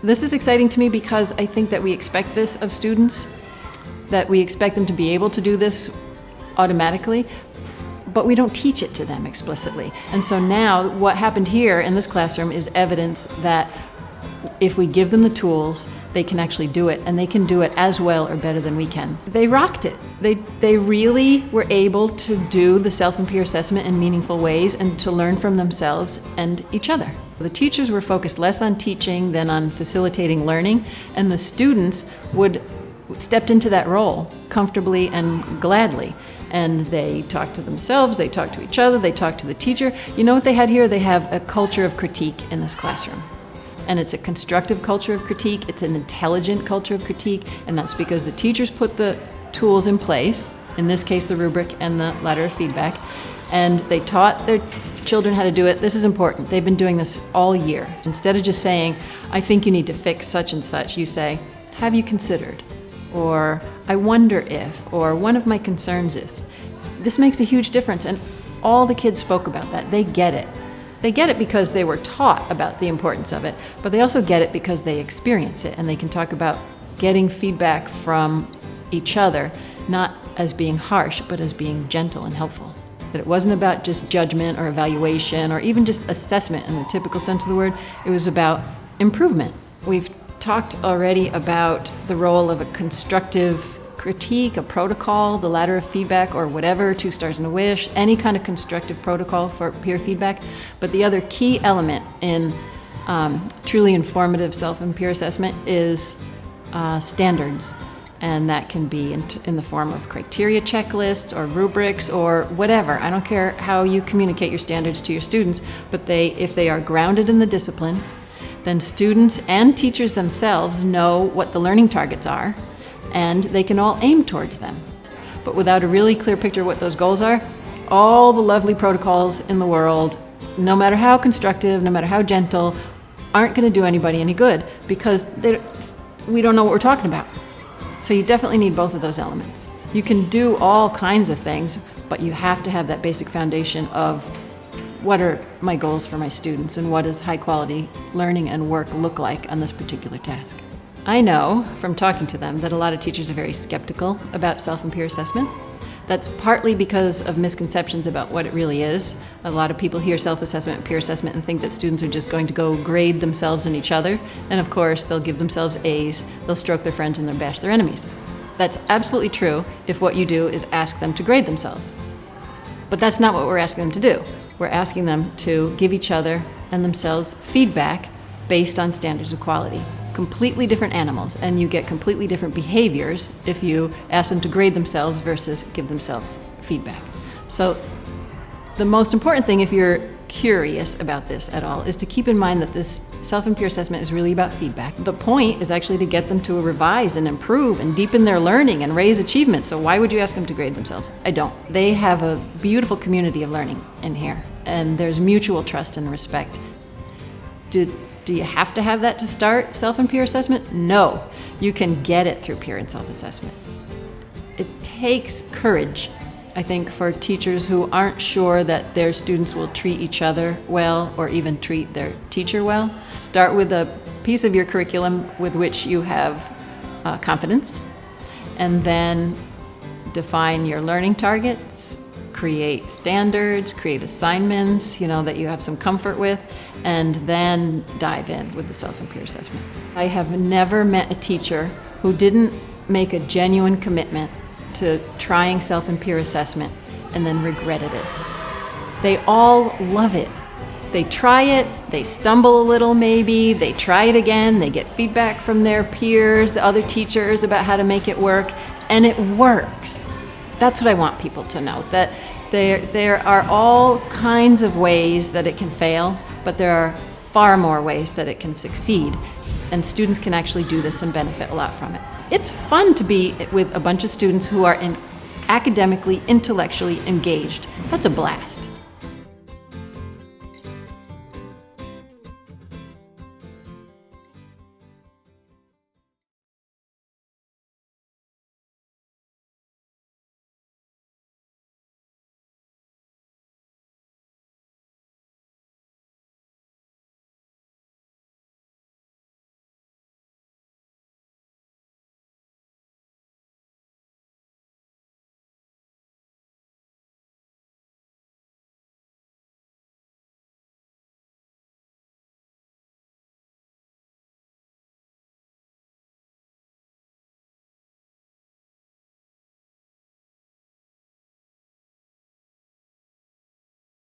This is exciting to me because I think that we expect this of students, that we expect them to be able to do this automatically, but we don't teach it to them explicitly. And so now what happened here in this classroom is evidence that if we give them the tools, they can actually do it, and they can do it as well or better than we can. They rocked it. They really were able to do the self and peer assessment in meaningful ways and to learn from themselves and each other. The teachers were focused less on teaching than on facilitating learning, and the students stepped into that role comfortably and gladly. And they talked to themselves, they talked to each other, they talked to the teacher. You know what they had here? They have a culture of critique in this classroom. And it's a constructive culture of critique, it's an intelligent culture of critique, and that's because the teachers put the tools in place, in this case the rubric and the ladder of feedback, and they taught their children how to do it. This is important. They've been doing this all year. Instead of just saying, I think you need to fix such and such, you say, have you considered? Or I wonder if, or one of my concerns is. This makes a huge difference, and all the kids spoke about that. They get it. They get it because they were taught about the importance of it, but they also get it because they experience it, and they can talk about getting feedback from each other, not as being harsh, but as being gentle and helpful. That it wasn't about just judgment or evaluation or even just assessment in the typical sense of the word. It was about improvement. We've talked already about the role of a constructive critique, a protocol, the ladder of feedback, or whatever, 2 stars and a wish, any kind of constructive protocol for peer feedback. But the other key element in truly informative self and peer assessment is standards. And that can be in the form of criteria checklists or rubrics or whatever. I don't care how you communicate your standards to your students, but if they are grounded in the discipline, then students and teachers themselves know what the learning targets are, and they can all aim towards them. But without a really clear picture of what those goals are, all the lovely protocols in the world, no matter how constructive, no matter how gentle, aren't going to do anybody any good because we don't know what we're talking about. So you definitely need both of those elements. You can do all kinds of things, but you have to have that basic foundation of what are my goals for my students and what does high quality learning and work look like on this particular task. I know from talking to them that a lot of teachers are very skeptical about self and peer assessment. That's partly because of misconceptions about what it really is. A lot of people hear self-assessment and peer assessment and think that students are just going to go grade themselves and each other. And of course, they'll give themselves A's, they'll stroke their friends and they'll bash their enemies. That's absolutely true if what you do is ask them to grade themselves. But that's not what we're asking them to do. We're asking them to give each other and themselves feedback based on standards of quality. Completely different animals, and you get completely different behaviors if you ask them to grade themselves versus give themselves feedback. So the most important thing, if you're curious about this at all, is to keep in mind that this self and peer assessment is really about feedback. The point is actually to get them to revise and improve and deepen their learning and raise achievement. So why would you ask them to grade themselves? I don't. They have a beautiful community of learning in here, and there's mutual trust and respect. Do you have to have that to start self and peer assessment? No. You can get it through peer and self-assessment. It takes courage, I think, for teachers who aren't sure that their students will treat each other well or even treat their teacher well. Start with a piece of your curriculum with which you have confidence, and then define your learning targets, create standards, create assignments, that you have some comfort with, and then dive in with the self and peer assessment. I have never met a teacher who didn't make a genuine commitment to trying self and peer assessment and then regretted it. They all love it. They try it, they stumble a little maybe, they try it again, they get feedback from their peers, the other teachers about how to make it work, and it works. That's what I want people to know, that there are all kinds of ways that it can fail, but there are far more ways that it can succeed, and students can actually do this and benefit a lot from it. It's fun to be with a bunch of students who are academically, intellectually engaged. That's a blast.